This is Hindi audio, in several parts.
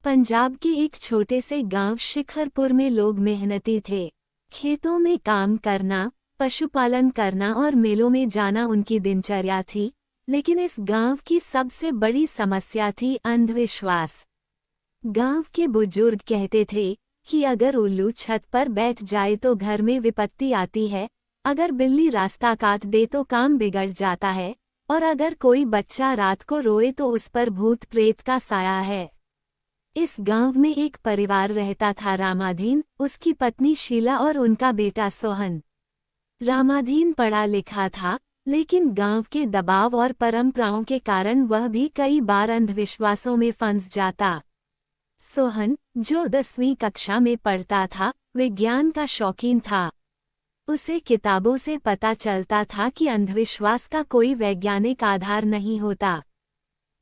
पंजाब के एक छोटे से गांव शिखरपुर में लोग मेहनती थे। खेतों में काम करना, पशुपालन करना और मेलों में जाना उनकी दिनचर्या थी। लेकिन इस गांव की सबसे बड़ी समस्या थी अंधविश्वास। गांव के बुजुर्ग कहते थे कि अगर उल्लू छत पर बैठ जाए तो घर में विपत्ति आती है, अगर बिल्ली रास्ता काट दे तो काम बिगड़ जाता है, और अगर कोई बच्चा रात को रोए तो उस पर भूत प्रेत का साया है। इस गांव में एक परिवार रहता था, रामाधीन, उसकी पत्नी शीला और उनका बेटा सोहन। रामाधीन पढ़ा लिखा था, लेकिन गांव के दबाव और परंपराओं के कारण वह भी कई बार अंधविश्वासों में फंस जाता। सोहन, जो 10वीं कक्षा में पढ़ता था, विज्ञान का शौकीन था। उसे किताबों से पता चलता था कि अंधविश्वास का कोई वैज्ञानिक आधार नहीं होता।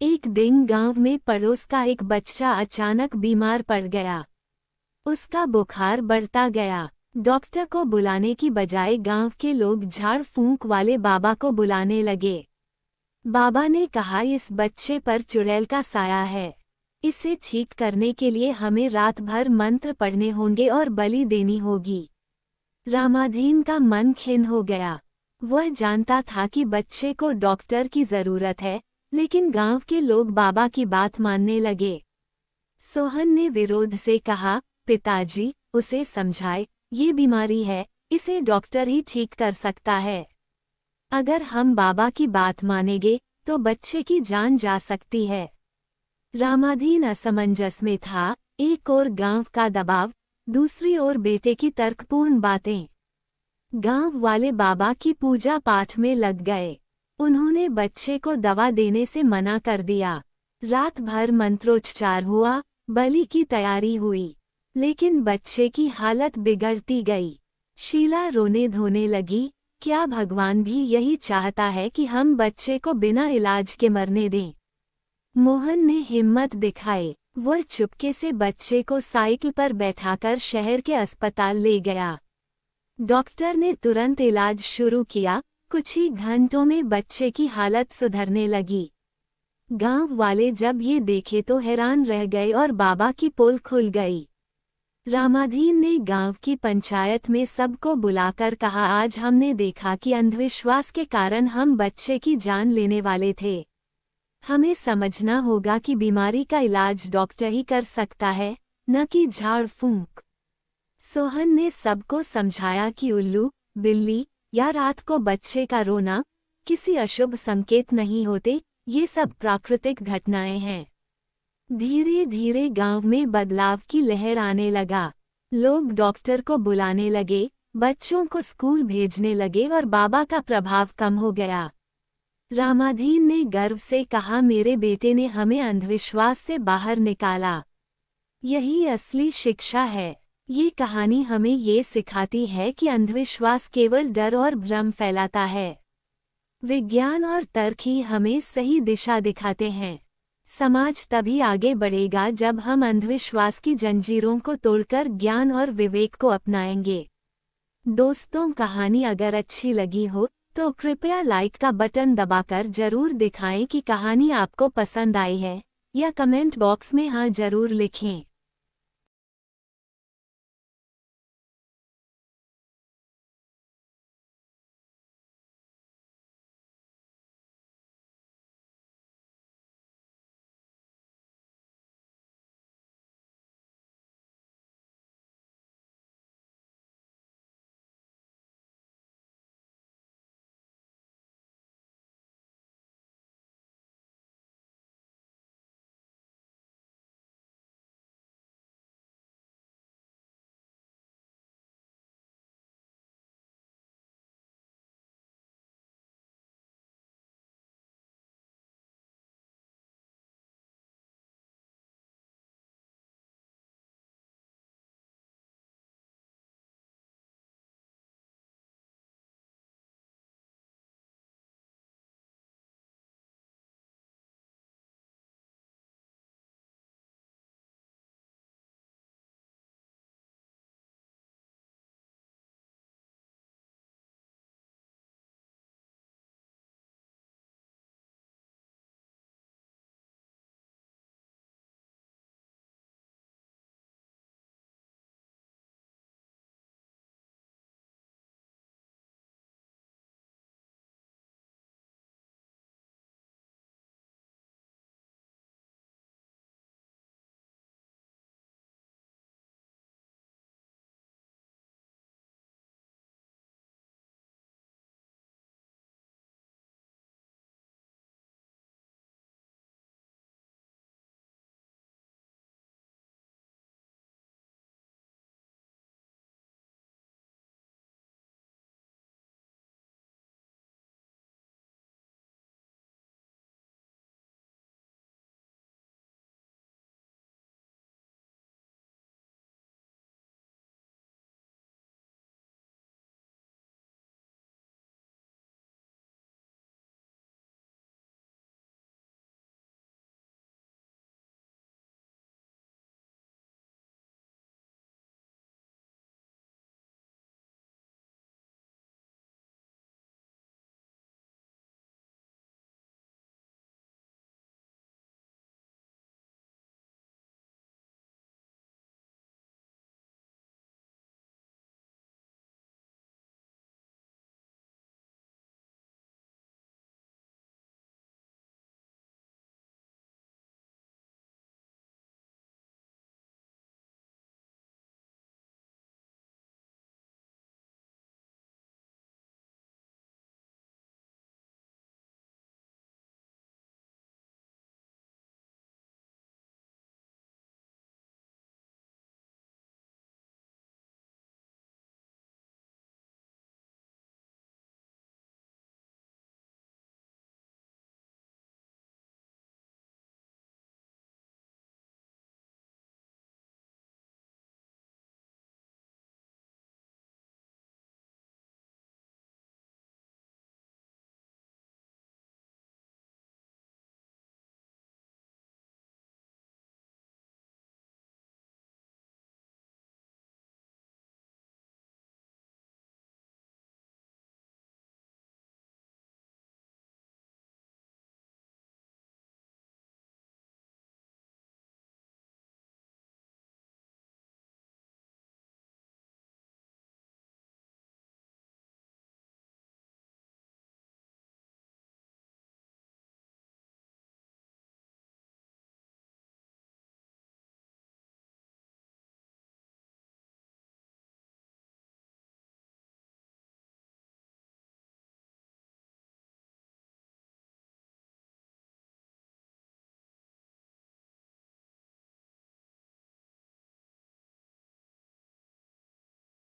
एक दिन गांव में पड़ोस का एक बच्चा अचानक बीमार पड़ गया। उसका बुखार बढ़ता गया। डॉक्टर को बुलाने की बजाय गांव के लोग झाड़ फूंक वाले बाबा को बुलाने लगे। बाबा ने कहा, इस बच्चे पर चुड़ैल का साया है। इसे ठीक करने के लिए हमें रात भर मंत्र पढ़ने होंगे और बलि देनी होगी। रामाधीन का मन खिन्न हो गया। वह जानता था कि बच्चे को डॉक्टर की जरूरत है, लेकिन गांव के लोग बाबा की बात मानने लगे। सोहन ने विरोध से कहा, पिताजी, उसे समझाए, ये बीमारी है, इसे डॉक्टर ही ठीक कर सकता है। अगर हम बाबा की बात मानेंगे तो बच्चे की जान जा सकती है। रामाधीन असमंजस में था, एक ओर गांव का दबाव, दूसरी ओर बेटे की तर्कपूर्ण बातें। गांव वाले बाबा की पूजा पाठ में लग गए। उन्होंने बच्चे को दवा देने से मना कर दिया। रात भर मंत्रोच्चार हुआ, बलि की तैयारी हुई, लेकिन बच्चे की हालत बिगड़ती गई। शीला रोने धोने लगी, क्या भगवान भी यही चाहता है कि हम बच्चे को बिना इलाज के मरने दें? मोहन ने हिम्मत दिखाई। वह चुपके से बच्चे को साइकिल पर बैठाकर शहर के अस्पताल ले गया। डॉक्टर ने तुरंत इलाज शुरू किया। कुछ ही घंटों में बच्चे की हालत सुधरने लगी। गांव वाले जब ये देखे तो हैरान रह गए और बाबा की पोल खुल गई। रामाधीन ने गांव की पंचायत में सबको बुलाकर कहा, आज हमने देखा कि अंधविश्वास के कारण हम बच्चे की जान लेने वाले थे। हमें समझना होगा कि बीमारी का इलाज डॉक्टर ही कर सकता है, न कि झाड़ फूंक। सोहन ने सबको समझाया कि उल्लू, बिल्ली या रात को बच्चे का रोना किसी अशुभ संकेत नहीं होते, ये सब प्राकृतिक घटनाएं हैं। धीरे धीरे गांव में बदलाव की लहर आने लगा। लोग डॉक्टर को बुलाने लगे, बच्चों को स्कूल भेजने लगे और बाबा का प्रभाव कम हो गया। रामाधीन ने गर्व से कहा, मेरे बेटे ने हमें अंधविश्वास से बाहर निकाला। यही असली शिक्षा है। ये कहानी हमें ये सिखाती है कि अंधविश्वास केवल डर और भ्रम फैलाता है। विज्ञान और तर्क ही हमें सही दिशा दिखाते हैं। समाज तभी आगे बढ़ेगा जब हम अंधविश्वास की जंजीरों को तोड़कर ज्ञान और विवेक को अपनाएंगे। दोस्तों, कहानी अगर अच्छी लगी हो तो कृपया लाइक का बटन दबाकर जरूर दिखाएं कि कहानी आपको पसंद आई है, या कमेंट बॉक्स में हाँ जरूर लिखें।